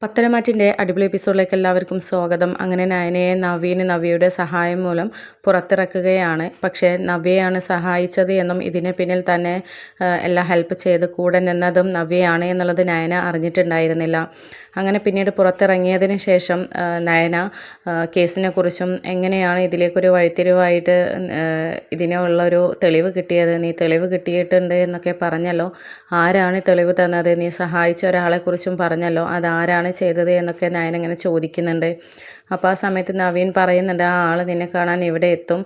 പത്തരമാറ്റിൻ്റെ അടിപൊളി എപ്പിസോഡിലേക്ക് എല്ലാവർക്കും സ്വാഗതം. അങ്ങനെ നയനയെ നവ്യയുടെ സഹായം മൂലം പുറത്തിറക്കുകയാണ്. പക്ഷേ നവ്യയാണ് സഹായിച്ചത് എന്നും ഇതിന് പിന്നിൽ തന്നെ എല്ലാം ഹെൽപ്പ് ചെയ്ത് കൂടെ നിന്നതും നവ്യയാണ് എന്നുള്ളത് നയന അറിഞ്ഞിട്ടുണ്ടായിരുന്നില്ല. അങ്ങനെ പിന്നീട് പുറത്തിറങ്ങിയതിന് ശേഷം നയന കേസിനെക്കുറിച്ചും എങ്ങനെയാണ് ഇതിലേക്കൊരു വഴിത്തിരിവായിട്ട് ഇതിനുള്ളൊരു തെളിവ് കിട്ടിയത്, നീ തെളിവ് കിട്ടിയിട്ടുണ്ട് എന്നൊക്കെ പറഞ്ഞല്ലോ, ആരാണ് തെളിവ് തന്നത്, നീ സഹായിച്ച ഒരാളെക്കുറിച്ചും പറഞ്ഞല്ലോ, അതാരാണ് ചെയ്തത് എന്നൊക്കെ നയന ഇങ്ങനെ ചോദിക്കുന്നുണ്ട്. അപ്പോൾ ആ സമയത്ത് നവീൻ പറയുന്നുണ്ട്, ആ ആൾ നിന്നെ കാണാൻ ഇവിടെ എത്തും,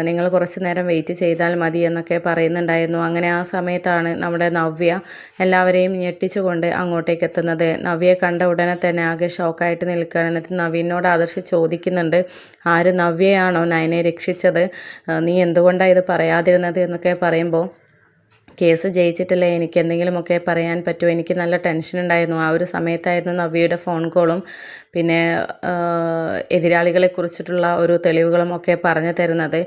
നിങ്ങൾ കുറച്ച് നേരം വെയിറ്റ് ചെയ്താൽ മതി എന്നൊക്കെ പറയുന്നുണ്ടായിരുന്നു. അങ്ങനെ ആ സമയത്താണ് നമ്മുടെ നവ്യ എല്ലാവരെയും ഞെട്ടിച്ചുകൊണ്ട് അങ്ങോട്ടേക്ക് എത്തുന്നത്. നവ്യയെ കണ്ട ഉടനെ തന്നെ ആകെ ഷോക്കായിട്ട് നിൽക്കുകയാണ്. എന്നിട്ട് നവീനോട് ആദർശ് ചോദിക്കുന്നുണ്ട്, ആര് നവ്യയാണോ നയനെ രക്ഷിച്ചത്, നീ എന്തുകൊണ്ടാണ് ഇത് പറയാതിരുന്നത് എന്നൊക്കെ പറയുമ്പോൾ, കേസ് ജയിച്ചിട്ടില്ലേ, എനിക്ക് എന്തെങ്കിലുമൊക്കെ പറയാൻ പറ്റുമോ, എനിക്ക് നല്ല ടെൻഷൻ ഉണ്ടായിരുന്നു. ആ ഒരു സമയത്തായിരുന്നു നവ്യയുടെ ഫോൺ കോളും പിന്നെ എതിരാളികളെക്കുറിച്ചിട്ടുള്ള ഒരു തെളിവുകളും ഒക്കെ പറഞ്ഞു തരുന്നത്.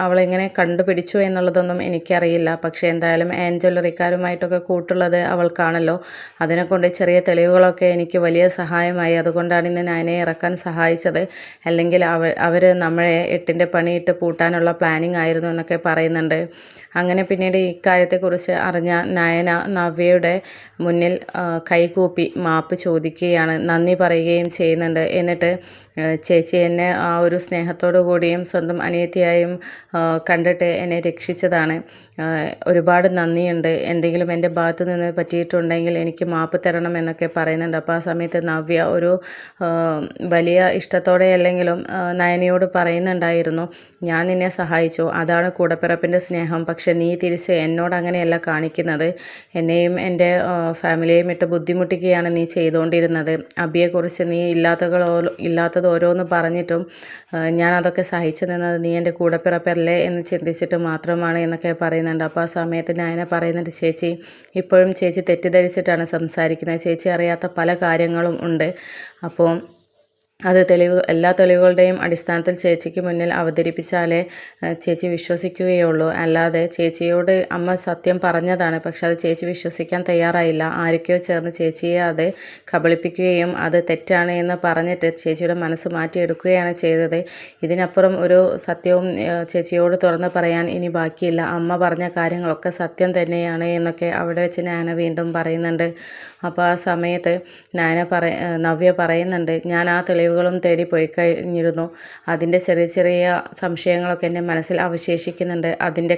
അവളെങ്ങനെ കണ്ടുപിടിച്ചു എന്നുള്ളതൊന്നും എനിക്കറിയില്ല. പക്ഷേ എന്തായാലും ജ്വല്ലറിക്കാരുമായിട്ടൊക്കെ കൂട്ടുള്ളത് അവൾക്കാണല്ലോ. അതിനെക്കൊണ്ട് ചെറിയ തെളിവുകളൊക്കെ എനിക്ക് വലിയ സഹായമായി. അതുകൊണ്ടാണ് ഇന്ന് നയനയെ ഇറക്കാൻ സഹായിച്ചത്. അല്ലെങ്കിൽ അവർ നമ്മളെ 8ൻ്റെ പണിയിട്ട് പൂട്ടാനുള്ള പ്ലാനിങ് ആയിരുന്നു എന്നൊക്കെ പറയുന്നുണ്ട്. അങ്ങനെ പിന്നീട് ഇക്കാര്യത്തെക്കുറിച്ച് അറിഞ്ഞ നയന നവ്യയുടെ മുന്നിൽ കൈകൂപ്പി മാപ്പ് ചോദിക്കുകയാണ്, നന്ദി പറയുകയും ചെയ്യുന്നുണ്ട്. എന്നിട്ട് ചേച്ചി എന്നെ ആ ഒരു സ്നേഹത്തോടു കൂടിയും സ്വന്തം അനിയത്തിയായും കണ്ടിട്ട് എന്നെ രക്ഷിച്ചതാണ്, ഒരുപാട് നന്ദിയുണ്ട്, എന്തെങ്കിലും എൻ്റെ ഭാഗത്ത് നിന്ന് പറ്റിയിട്ടുണ്ടെങ്കിൽ എനിക്ക് മാപ്പ് തരണം എന്നൊക്കെ പറയുന്നുണ്ട്. അപ്പോൾ ആ സമയത്ത് നവ്യ ഒരു വലിയ ഇഷ്ടത്തോടെ അല്ലെങ്കിലും നയനയോട് പറയുന്നുണ്ടായിരുന്നു, ഞാൻ നിന്നെ സഹായിച്ചു, അതാണ് കൂടപ്പിറപ്പിൻ്റെ സ്നേഹം, പക്ഷെ നീ തിരിച്ച് എന്നോട് അങ്ങനെയല്ല കാണിക്കുന്നത്, എന്നെയും എൻ്റെ ഫാമിലിയെയും ഇട്ട് ബുദ്ധിമുട്ടിക്കുകയാണ് നീ ചെയ്തുകൊണ്ടിരുന്നത്. അബിയെക്കുറിച്ച് നീ ഇല്ലാത്തത് ഓരോന്ന് പറഞ്ഞിട്ടും ഞാൻ അതൊക്കെ സഹിച്ചു നിന്നത് നീ എൻ്റെ കൂടപ്പിറപ്പല്ലേ എന്ന് ചിന്തിച്ചിട്ട് മാത്രമാണ് എന്നൊക്കെ പറയുന്നുണ്ട്. അപ്പോൾ ആ സമയത്ത് നയന പറയുന്നുണ്ട്, ചേച്ചി ഇപ്പോഴും ചേച്ചി തെറ്റിദ്ധരിച്ചിട്ടാണ് സംസാരിക്കുന്നത്, ചേച്ചി അറിയാത്ത പല കാര്യങ്ങളും ഉണ്ട്. അപ്പോൾ അത് എല്ലാ തെളിവുകളുടെയും അടിസ്ഥാനത്തിൽ ചേച്ചിക്ക് മുന്നിൽ അവതരിപ്പിച്ചാലേ ചേച്ചി വിശ്വസിക്കുകയുള്ളൂ. അല്ലാതെ ചേച്ചിയോട് അമ്മ സത്യം പറഞ്ഞതാണ്, പക്ഷെ അത് ചേച്ചി വിശ്വസിക്കാൻ തയ്യാറായില്ല. ആരൊക്കെയോ ചേർന്ന് ചേച്ചിയെ അത് കബളിപ്പിക്കുകയും അത് തെറ്റാണ് എന്ന് പറഞ്ഞിട്ട് ചേച്ചിയുടെ മനസ്സ് മാറ്റിയെടുക്കുകയാണ് ചെയ്തത്. ഇതിനപ്പുറം ഒരു സത്യവും ചേച്ചിയോട് തുറന്ന് പറയാൻ ഇനി ബാക്കിയില്ല. അമ്മ പറഞ്ഞ കാര്യങ്ങളൊക്കെ സത്യം തന്നെയാണ് എന്നൊക്കെ അവിടെ വെച്ച് നയന വീണ്ടും പറയുന്നുണ്ട്. അപ്പോൾ ആ സമയത്ത് നവ്യ പറയുന്നുണ്ട്, ഞാൻ ആ തെളിവുകളും തേടി പോയി കഴിഞ്ഞിരുന്നു, അതിൻ്റെ ചെറിയ ചെറിയ സംശയങ്ങളൊക്കെ എൻ്റെ മനസ്സിൽ അവശേഷിക്കുന്നുണ്ട്. അതിൻ്റെ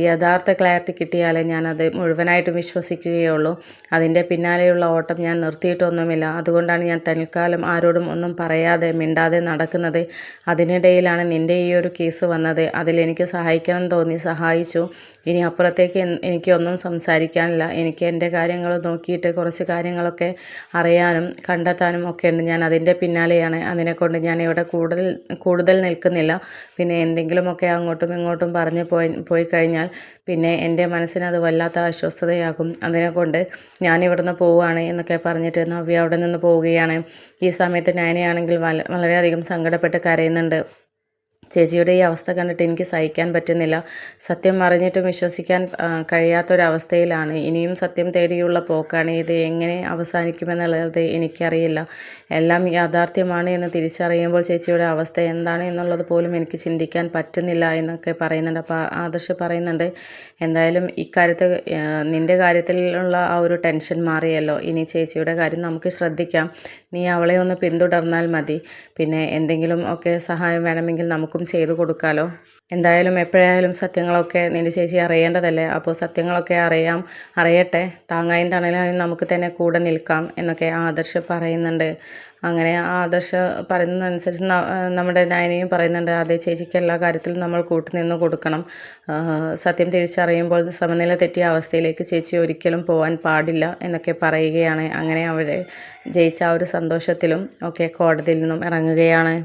യഥാർത്ഥ ക്ലാരിറ്റി കിട്ടിയാലേ ഞാനത് മുഴുവനായിട്ടും വിശ്വസിക്കുകയുള്ളൂ. അതിൻ്റെ പിന്നാലെയുള്ള ഓട്ടം ഞാൻ നിർത്തിയിട്ടൊന്നുമില്ല. അതുകൊണ്ടാണ് ഞാൻ തൽക്കാലം ആരോടും ഒന്നും പറയാതെ മിണ്ടാതെ നടക്കുന്നത്. അതിനിടയിലാണ് നിൻ്റെ ഈ ഒരു കേസ് വന്നത്. അതിലെനിക്ക് സഹായിക്കണം തോന്നി സഹായിച്ചു. ഇനി അപ്പുറത്തേക്ക് എനിക്കൊന്നും സംസാരിക്കാനില്ല. എനിക്ക് എൻ്റെ കാര്യങ്ങൾ നോക്കിയിട്ട് കുറച്ച് കാര്യങ്ങളൊക്കെ അറിയാനും കണ്ടെത്താനും ഒക്കെ ഉണ്ട്. ഞാൻ അതിൻ്റെ പിന്നാലെയാണ്. അതിനെക്കൊണ്ട് ഞാൻ ഇവിടെ കൂടുതൽ നിൽക്കുന്നില്ല. പിന്നെ എന്തെങ്കിലുമൊക്കെ അങ്ങോട്ടും ഇങ്ങോട്ടും പറഞ്ഞ് പോയി കഴിഞ്ഞാൽ പിന്നെ എൻ്റെ മനസ്സിന് അത് വല്ലാത്ത അസ്വസ്ഥതയാകും. അതിനെക്കൊണ്ട് ഞാൻ ഇവിടുന്ന് പോവുകയാണ് എന്നൊക്കെ പറഞ്ഞിട്ട് നവ്യ അവിടെ നിന്ന് പോവുകയാണ്. ഈ സമയത്ത് നയനയാണെങ്കിൽ വളരെയധികം സങ്കടപ്പെട്ട് കരയുന്നുണ്ട്. ചേച്ചിയുടെ ഈ അവസ്ഥ കണ്ടിട്ട് എനിക്ക് സഹിക്കാൻ പറ്റുന്നില്ല. സത്യം അറിഞ്ഞിട്ടും വിശ്വസിക്കാൻ കഴിയാത്തൊരവസ്ഥയിലാണ്. ഇനിയും സത്യം തേടിയുള്ള പോക്കാണ്. ഇത് എങ്ങനെ അവസാനിക്കുമെന്നുള്ളത് എനിക്കറിയില്ല. എല്ലാം യാഥാർത്ഥ്യമാണ് എന്ന് തിരിച്ചറിയുമ്പോൾ ചേച്ചിയുടെ അവസ്ഥ എന്താണ് എന്നുള്ളത് പോലും എനിക്ക് ചിന്തിക്കാൻ പറ്റുന്നില്ല എന്നൊക്കെ പറയുന്നുണ്ട്. അപ്പോൾ ആദർശ് പറയുന്നുണ്ട്, എന്തായാലും ഇക്കാര്യത്തിൽ നിൻ്റെ കാര്യത്തിലുള്ള ആ ഒരു ടെൻഷൻ മാറിയല്ലോ, ഇനി ചേച്ചിയുടെ കാര്യം നമുക്ക് ശ്രദ്ധിക്കാം, നീ അവളെ ഒന്ന് പിന്തുടർന്നാൽ മതി, പിന്നെ എന്തെങ്കിലും ഒക്കെ സഹായം വേണമെങ്കിൽ നമുക്കും ചെയ്തു കൊടുക്കാലോ. എന്തായാലും എപ്പോഴായാലും സത്യങ്ങളൊക്കെ നിൻ്റെ ചേച്ചി അറിയേണ്ടതല്ലേ, അപ്പോൾ സത്യങ്ങളൊക്കെ അറിയട്ടെ, താങ്ങായും തണലായും നമുക്ക് തന്നെ കൂടെ നിൽക്കാം എന്നൊക്കെ ആദർശ് പറയുന്നുണ്ട്. അങ്ങനെ ആദർശ് പറയുന്നതനുസരിച്ച് നമ്മുടെ നയനയും പറയുന്നുണ്ട്, അതേ ചേച്ചിക്ക് എല്ലാ കാര്യത്തിലും നമ്മൾ കൂട്ടുനിന്ന് കൊടുക്കണം, സത്യം തിരിച്ചറിയുമ്പോൾ സമനില തെറ്റിയ അവസ്ഥയിലേക്ക് ചേച്ചി ഒരിക്കലും പോകാൻ പാടില്ല എന്നൊക്കെ പറയുകയാണ്. അങ്ങനെ അവിടെ ജയിച്ച ആ ഒരു സന്തോഷത്തിലും ഒക്കെ കോടതിയിൽ നിന്നും ഇറങ്ങുകയാണ്.